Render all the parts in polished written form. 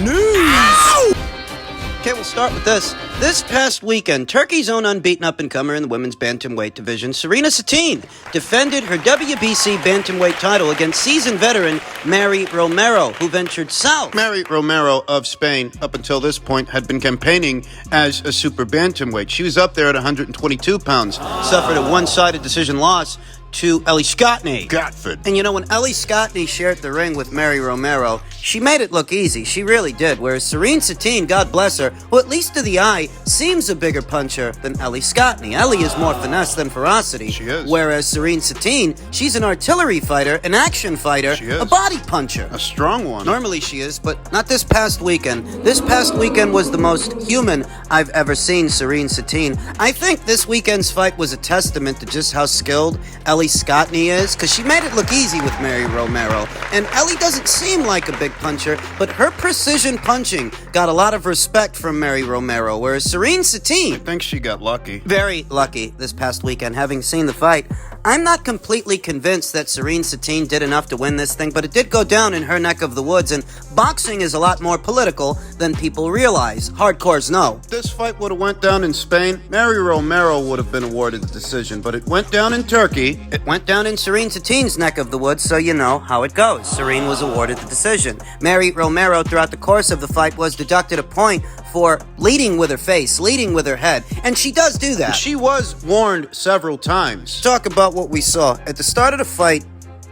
News! Okay, we'll start with this. This past weekend, Turkey's own unbeaten up-and-comer in the women's bantamweight division, Sateen, defended her WBC bantamweight title against seasoned veteran Mary Romero, who ventured south. Mary Romero of Spain, up until this point, had been campaigning as a super bantamweight. She was up there at 122 pounds. Suffered a one-sided decision loss to Ellie Scottney. Gatford. And you know, when Ellie Scottney shared the ring with Mary Romero, she made it look easy. She really did. Whereas Sateen, God bless her, who at least to the eye, seems a bigger puncher than Ellie Scottney. Ellie is more finesse than ferocity. She is. Whereas Sateen, she's an artillery fighter, an action fighter, She is. a body puncher. A strong one. Normally she is, but not this past weekend. This past weekend was the most human I've ever seen Sateen. I think this weekend's fight was a testament to just how skilled Ellie Scottney is, because she made it look easy with Mary Romero. And Ellie doesn't seem like a big puncher, but her precision punching got a lot of respect from Mary Romero, whereas Sateen, I think she got lucky. very lucky this past weekend. Having seen the fight, I'm not completely convinced that Sateen did enough to win this thing, but it did go down in her neck of the woods, and boxing is a lot more political than people realize. Hardcores know. If this fight would have went down in Spain, Mary Romero would have been awarded the decision, but it went down in Turkey. It went down in Sateen's neck of the woods, so you know how it goes. Serene was awarded the decision. Mary Romero, throughout the course of the fight, was deducted a point for leading with her face, leading with her head, and she does do that. She was warned several times. Talk about what we saw. At the start of the fight,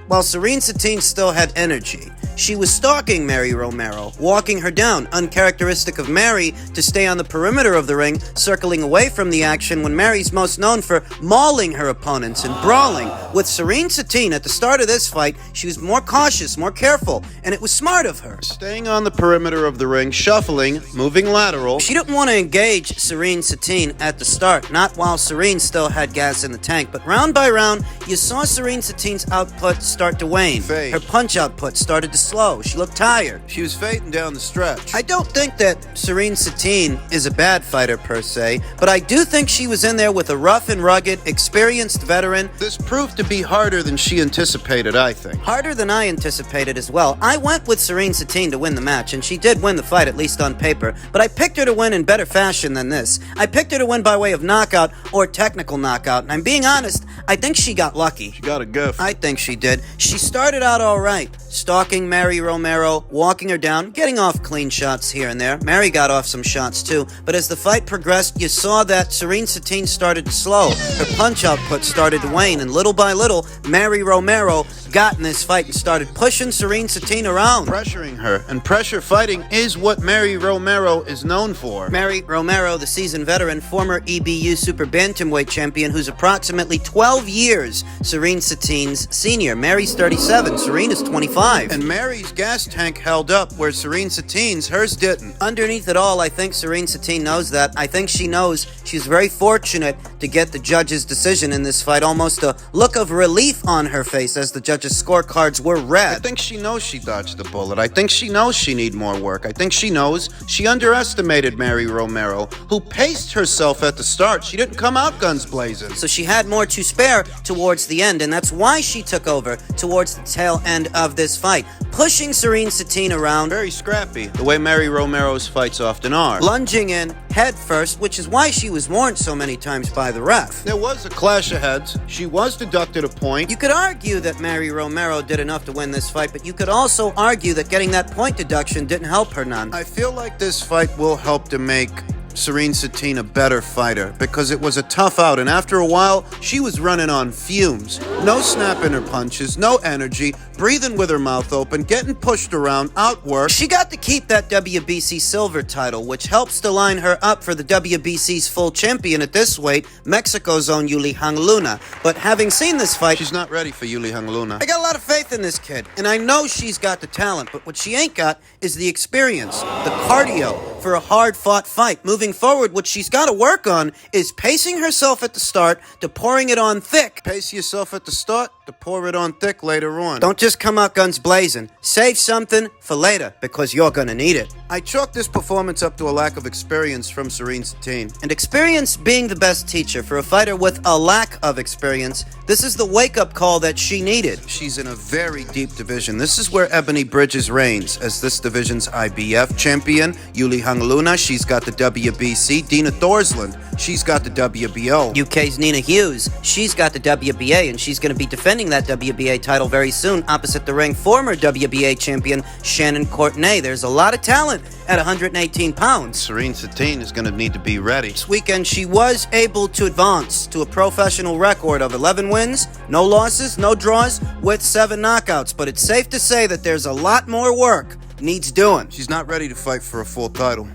while Sateen still had energy, she was stalking Mary Romero, walking her down, uncharacteristic of Mary to stay on the perimeter of the ring, circling away from the action when Mary's most known for mauling her opponents and brawling. With Sateen, at the start of this fight, she was more cautious, more careful, and it was smart of her. Staying on the perimeter of the ring, shuffling, moving lateral. She didn't want to engage Sateen at the start, not while Serene still had gas in the tank, but round by round, you saw Sateen's output start to wane. Fade. Her punch output started to slow. She looked tired. She was fading down the stretch. I don't think that Sateen is a bad fighter per se, but I do think she was in there with a rough and rugged, experienced veteran. This proved to be harder than she anticipated, I think. Harder than I anticipated as well. I went with Sateen to win the match, and she did win the fight, at least on paper, but I picked her to win in better fashion than this. I picked her to win by way of knockout or technical knockout, and I'm being honest, I think she got lucky. She got a gift. I think she did. She started out all right, stalking Mary Romero, walking her down, getting off clean shots here and there. Mary got off some shots too, but as the fight progressed, you saw that Sateen started to slow. Her punch output started to wane, and little by little, Mary Romero got in this fight and started pushing Sateen around. Pressuring her, and pressure fighting is what Mary Romero is known for. Mary Romero, the seasoned veteran, former EBU Super Bantamweight champion, who's approximately 12 years Sateen's senior. Mary's 37, Serene is 25. And Mary's gas tank held up where Sateen's, hers didn't. Underneath it all, I think Sateen knows that. I think she knows she's very fortunate to get the judge's decision in this fight. Almost a look of relief on her face as the judge's scorecards were read. I think she knows she dodged the bullet. I think she knows she need more work. I think she knows she underestimated Mary Romero, who paced herself at the start. She didn't come out guns blazing. So she had more to spare towards the end, and that's why she took over towards the tail end of this fight, pushing Sateen around. Very scrappy, the way Mary Romero's fights often are. Lunging in head first, which is why she was warned so many times by the ref. There was a clash of heads. She was deducted a point. You could argue that Mary Romero did enough to win this fight, but you could also argue that getting that point deduction didn't help her none. I feel like this fight will help to make Sateen a better fighter, because it was a tough out, and after a while, she was running on fumes. No snap in her punches, no energy, breathing with her mouth open, getting pushed around, outworked. She got to keep that WBC silver title, which helps to line her up for the WBC's full champion at this weight, Mexico's own Yuli Hangluna. But having seen this fight, She's not ready for Yuli Hangluna. I got a lot of faith in this kid, and I know she's got the talent, but what she ain't got is the experience, the cardio for a hard-fought fight. Moving forward, what she's got to work on is pacing herself at the start to pouring it on thick. Pace yourself at the start, to pour it on thick later on. Don't just come out guns blazing. Save something for later, because you're gonna need it. I chalk this performance up to a lack of experience from Serene Sateen. And experience being the best teacher for a fighter with a lack of experience, this is the wake-up call that she needed. She's in a very deep division. This is where Ebony Bridges reigns as this division's IBF champion. Yuli Hangaluna, she's got the WBC. Dina Thorsland, she's got the WBO. UK's Nina Hughes, she's got the WBA, and she's going to be defending that WBA title very soon opposite the ring former WBA champion Shannon Courtenay. There's a lot of talent at 118 pounds. Serene Sateen is going to need to be ready. This weekend, she was able to advance to a professional record of 11 wins, no losses, no draws, with 7 knockouts. But it's safe to say that there's a lot more work needs doing. She's not ready to fight for a full title.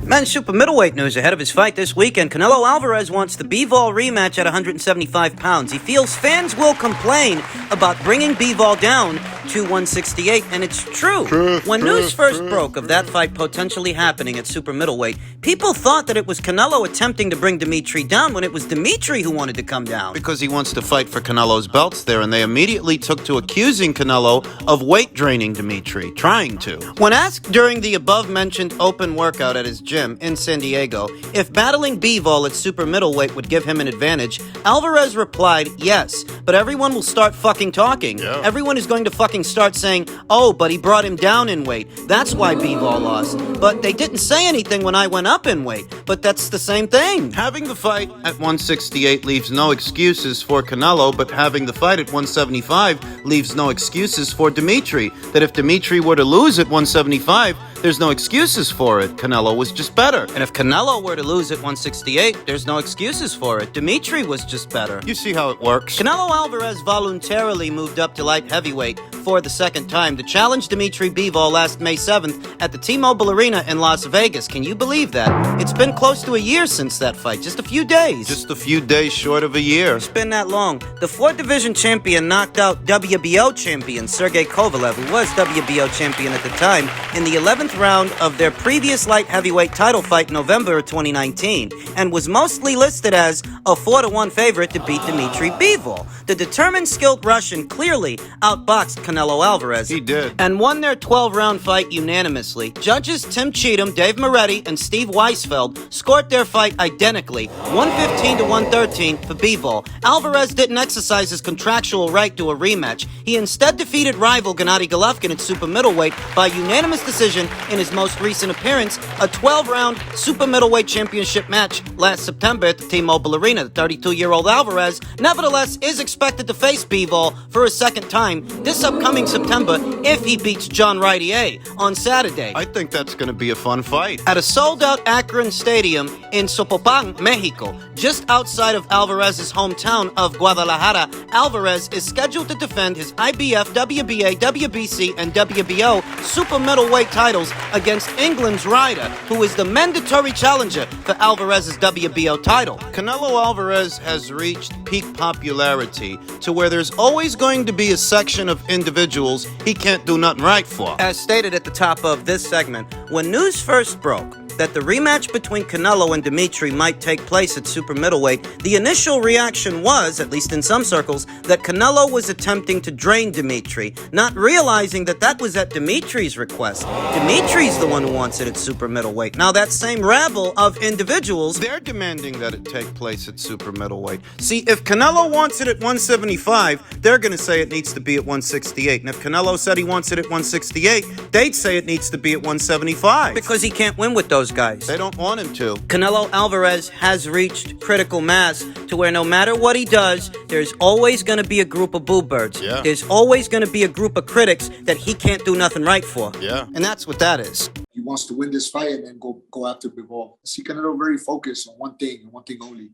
Men's super middleweight news ahead of his fight this weekend. Canelo Alvarez wants the Bivol rematch at 175 pounds. He feels fans will complain about bringing Bivol down to 168, and it's true. When news first broke of that fight potentially happening at super middleweight, people thought that it was Canelo attempting to bring Dimitri down when it was Dimitri who wanted to come down. Because he wants to fight for Canelo's belts there, and they immediately took to accusing Canelo of weight draining Dimitri, trying to. When asked during the above-mentioned open workout at his gym in San Diego if battling Bivol at super middleweight would give him an advantage, Alvarez replied, yes, but everyone will start fucking talking. Yeah. Everyone is going to fucking start saying, oh, but he brought him down in weight. That's why Bivol lost. But they didn't say anything when I went up in weight. But that's the same thing. Having the fight at 168 leaves no excuses for Canelo, but having the fight at 175 leaves no excuses for Dimitri. That if Dimitri were to lose at 175, there's no excuses for it. Canelo was just better. And if Canelo were to lose at 168, there's no excuses for it. Dimitri was just better. You see how it works. Canelo Alvarez voluntarily moved up to light heavyweight for the second time to challenge Dimitri Bivol last May 7th at the T-Mobile Arena in Las Vegas. Can you believe that? It's been close to a year since that fight, just a few days. Just a few days short of a year. It's been that long. The 4th division champion knocked out WBO champion Sergey Kovalev, who was WBO champion at the time, in the 11th round of their previous light heavyweight title fight in November of 2019, and was mostly listed as a 4-1 favorite to beat Dimitri Bivol. The determined, skilled Russian clearly outboxed Canelo Alvarez. He did. And won their 12-round fight unanimously. Judges Tim Cheatham, Dave Moretti, and Steve Weisfeld scored their fight identically, 115 to 113 for Bivol. Alvarez didn't exercise his contractual right to a rematch. He instead defeated rival Gennady Golovkin at super middleweight by unanimous decision in his most recent appearance, a 12-round super middleweight championship match last September at the T-Mobile Arena. The 32-year-old Alvarez, nevertheless, is expected to face Bivol for a second time this upcoming September if he beats John Rydier on Saturday. I think that's going to be a fun fight. At a sold-out Akron Stadium in Sopopan, Mexico, just outside of Alvarez's hometown of Guadalajara, Alvarez is scheduled to defend his IBF, WBA, WBC, and WBO super middleweight titles against England's Ryder, who is the mandatory challenger for Alvarez's WBO title. Canelo Alvarez has reached peak popularity to where there's always going to be a section of individuals he can't do nothing right for. As stated at the top of this segment, when news first broke that the rematch between Canelo and Dimitri might take place at super middleweight, the initial reaction was, at least in some circles, that Canelo was attempting to drain Dimitri, not realizing that that was at Dimitri's request. Dimitri's the one who wants it at super middleweight. Now that same rabble of individuals, They're demanding that it take place at super middleweight. See, if Canelo wants it at 175, they're going to say it needs to be at 168. And if Canelo said he wants it at 168, they'd say it needs to be at 175. because he can't win with those guys. They don't want him to. Canelo Alvarez has reached critical mass to where no matter what he does, there's always going to be a group of boo birds. Yeah. There's always going to be a group of critics that he can't do nothing right for. Yeah. And that's what that is. He wants to win this fight and then go after Bivol. I see Canelo very focused on one thing and one thing only.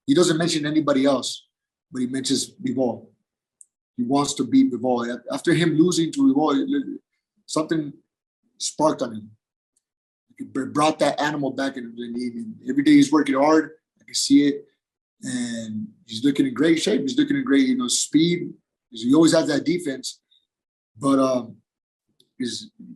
He doesn't mention anybody else, but he mentions Bivol. He wants to beat Bivol. After him losing to Bivol, something sparked on him. He brought that animal back in him. Every day he's working hard. I can see it. And he's looking in great shape. He's looking in great, speed. He always has that defense. But you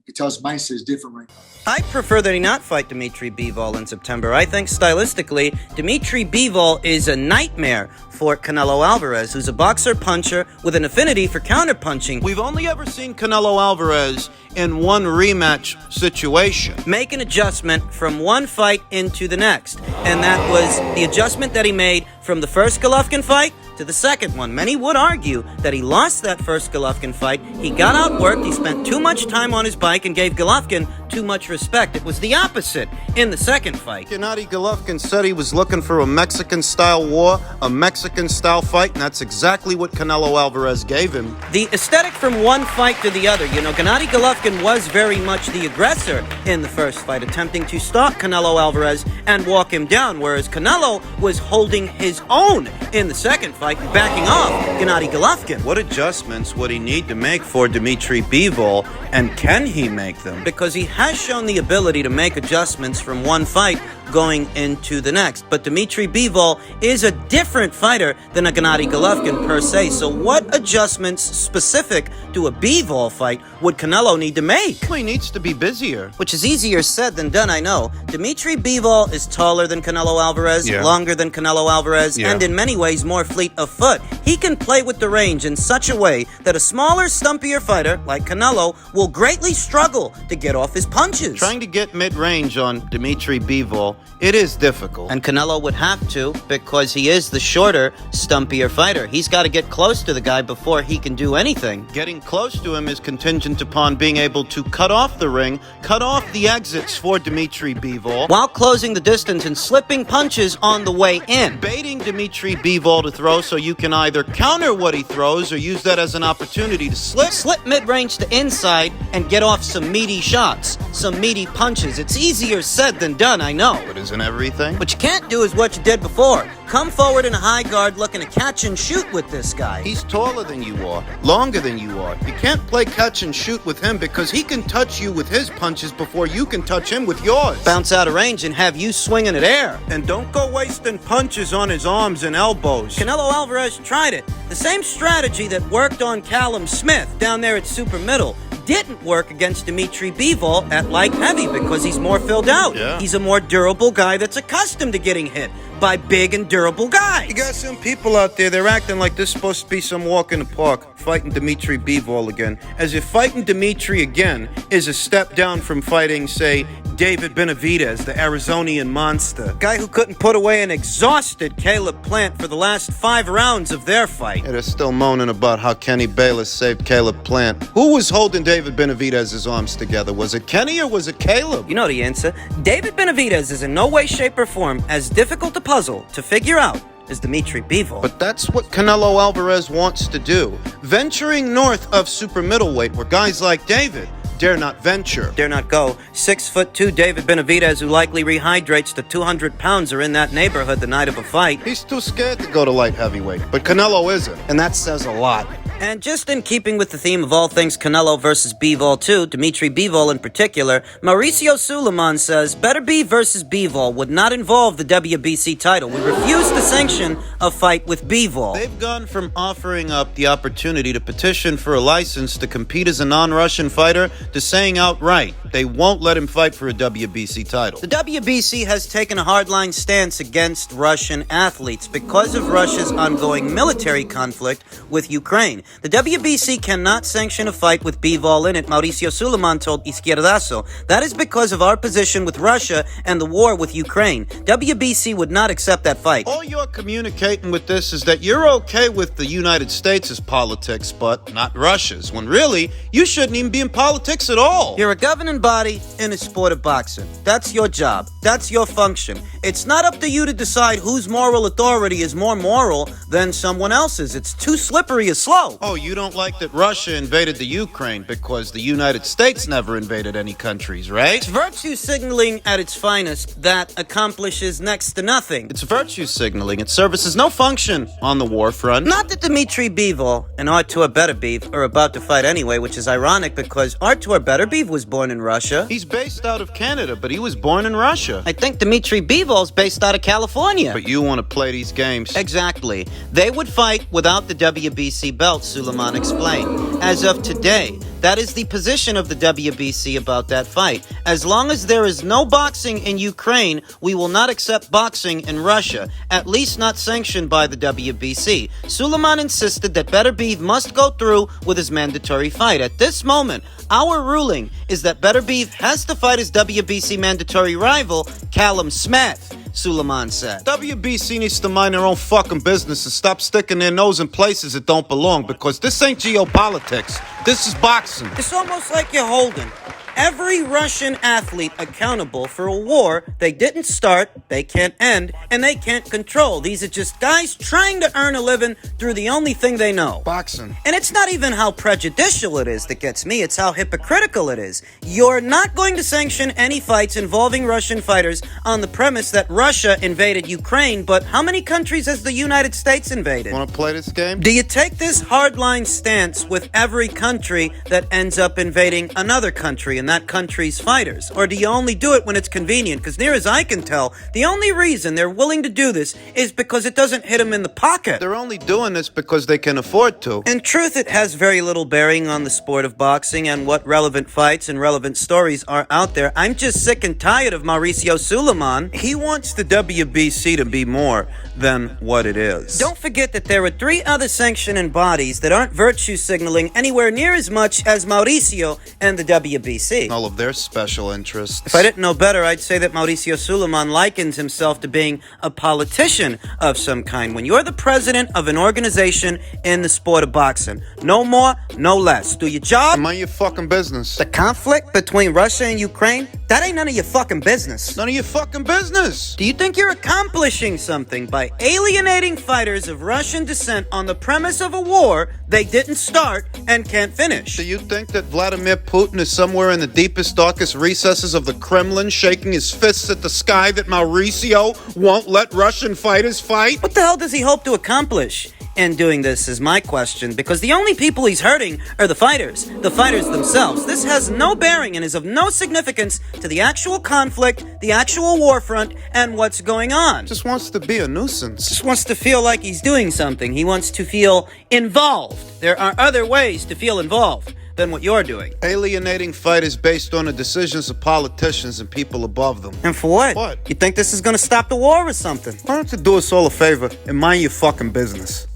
can tell his mindset is different right now. I prefer that he not fight Dmitry Bivol in September. I think stylistically, Dmitry Bivol is a nightmare for Canelo Alvarez, who's a boxer-puncher with an affinity for counter-punching. We've only ever seen Canelo Alvarez in one rematch situation. Make an adjustment from one fight into the next. And that was the adjustment that he made from the first Golovkin fight to the second one. Many would argue that he lost that first Golovkin fight. He got outworked, he spent too much time on his bike and gave Golovkin too much respect. It was the opposite in the second fight. Gennady Golovkin said he was looking for a Mexican-style war, a Mexican-style fight, and that's exactly what Canelo Alvarez gave him. The aesthetic from one fight to the other. You know, Gennady Golovkin was very much the aggressor in the first fight, attempting to stop Canelo Alvarez and walk him down, whereas Canelo was holding his own in the second fight, backing off Gennady Golovkin. What adjustments would he need to make for Dmitry Bivol, and can he make them? Because he has shown the ability to make adjustments from one fight going into the next. But Dmitry Bivol is a different fighter than a Gennady Golovkin per se. So what adjustments specific to a Bivol fight would Canelo need to make? He needs to be busier. Which is easier said than done, I know. Dmitry Bivol is taller than Canelo Alvarez, longer than Canelo Alvarez, and in many ways more fleet of foot. He can play with the range in such a way that a smaller, stumpier fighter like Canelo will greatly struggle to get off his punches. Trying to get mid-range on Dmitry Bivol, it is difficult. And Canelo would have to, because he is the shorter, stumpier fighter. He's got to get close to the guy before he can do anything. Getting close to him is contingent upon being able to cut off the ring, cut off the exits for Dmitry Bivol, while closing the distance and slipping punches on the way in. Baiting Dmitry Bivol to throw so you can either counter what he throws or use that as an opportunity to slip. Slip mid-range to inside and get off some meaty shots, some meaty punches. It's easier said than done, I know. But isn't everything? What you can't do is what you did before. Come forward in a high guard looking to catch and shoot with this guy. He's taller than you are, longer than you are. You can't play catch and shoot with him because he can touch you with his punches before you can touch him with yours. Bounce out of range and have you swinging at air. And don't go wasting punches on his arms and elbows. Canelo Alvarez tried it. The same strategy that worked on Callum Smith down there at super middle didn't work against Dmitry Bivol at light heavy because he's more filled out. He's a more durable guy that's accustomed to getting hit by big and durable guys. You got some people out there, they're acting like this is supposed to be some walk in the park, fighting Dmitry Bivol again. As if fighting Dmitry again is a step down from fighting, say, David Benavidez, the Arizonian monster. Guy who couldn't put away an exhausted Caleb Plant for the last 5 rounds of their fight. Yeah, they're still moaning about how Kenny Bayless saved Caleb Plant. Who was holding David Benavidez's arms together? Was it Kenny or was it Caleb? You know the answer. David Benavidez is in no way, shape, or form as difficult a puzzle to figure out as Dmitry Bivol. But that's what Canelo Alvarez wants to do. Venturing north of super middleweight where guys like David dare not venture. Dare not go. 6'2" David Benavidez, who likely rehydrates to 200 pounds, are in that neighborhood the night of a fight. He's too scared to go to light heavyweight, but Canelo isn't. And that says a lot. And just in keeping with the theme of all things Canelo versus Bivol too, Dmitry Bivol in particular, Mauricio Suleiman says Beterbiev versus Bivol would not involve the WBC title. We refuse to sanction a fight with Bivol. They've gone from offering up the opportunity to petition for a license to compete as a non-Russian fighter to saying outright they won't let him fight for a WBC title. The WBC has taken a hardline stance against Russian athletes because of Russia's ongoing military conflict with Ukraine. The WBC cannot sanction a fight with Bivol in it, Mauricio Suleiman told Izquierdazo. That is because of our position with Russia and the war with Ukraine. WBC would not accept that fight. All you're communicating with this is that you're okay with the United States' politics, but not Russia's, when really, you shouldn't even be in politics at all. You're a governing body in a sport of boxing. That's your job. That's your function. It's not up to you to decide whose moral authority is more moral than someone else's. It's too slippery a slope. Oh, you don't like that Russia invaded the Ukraine because the United States never invaded any countries, right? It's virtue signaling at its finest that accomplishes next to nothing. It's virtue signaling. It services no function on the war front. Not that Dmitry Bivol and Artur Beterbiev are about to fight anyway, which is ironic because Artur Beterbiev was born in Russia. He's based out of Canada, but he was born in Russia. I think Dmitry Bivol's based out of California. But you want to play these games. Exactly. They would fight without the WBC belt, Suleiman explained. As of today, That is the position of the WBC about that fight. As long as there is no boxing in Ukraine, we will not accept boxing in Russia, at least not sanctioned by the WBC. Suleiman insisted that Beterbiev must go through with his mandatory fight. At this moment, our ruling is that Beterbiev has to fight his WBC mandatory rival, Callum Smith, Suleiman said. WBC needs to mind their own fucking business and stop sticking their nose in places that don't belong, because this ain't geopolitics. This is boxing. It's almost like you're holding every Russian athlete accountable for a war they didn't start, they can't end, and they can't control. These are just guys trying to earn a living through the only thing they know. Boxing. And it's not even how prejudicial it is that gets me, it's how hypocritical it is. You're not going to sanction any fights involving Russian fighters on the premise that Russia invaded Ukraine, but how many countries has the United States invaded? Want to play this game? Do you take this hardline stance with every country that ends up invading another country and that country's fighters? Or do you only do it when it's convenient? Because near as I can tell, the only reason they're willing to do this is because it doesn't hit them in the pocket. They're only doing this because they can afford to. In truth, it has very little bearing on the sport of boxing and what relevant fights and relevant stories are out there. I'm just sick and tired of Mauricio Suleiman. He wants the WBC to be more than what it is. Don't forget that there are 3 other sanctioning bodies that aren't virtue signaling anywhere near as much as Mauricio and the WBC. All of their special interests. If I didn't know better, I'd say that Mauricio Suleiman likens himself to being a politician of some kind. When you're the president of an organization in the sport of boxing, no more, no less. Do your job. Mind your fucking business. The conflict between Russia and Ukraine, that ain't none of your fucking business. None of your fucking business. Do you think you're accomplishing something by alienating fighters of Russian descent on the premise of a war they didn't start and can't finish? Do you think that Vladimir Putin is somewhere in the deepest, darkest recesses of the Kremlin shaking his fists at the sky that Mauricio won't let Russian fighters fight? What the hell does he hope to accomplish in doing this is my question, because the only people he's hurting are the fighters themselves. This has no bearing and is of no significance to the actual conflict, the actual war front, and what's going on. Just wants to be a nuisance. Just wants to feel like he's doing something. He wants to feel involved. There are other ways to feel involved than what you're doing. Alienating fighters based on the decisions of politicians and people above them. And for what? What? You think this is going to stop the war or something? Why don't you do us all a favor and mind your fucking business?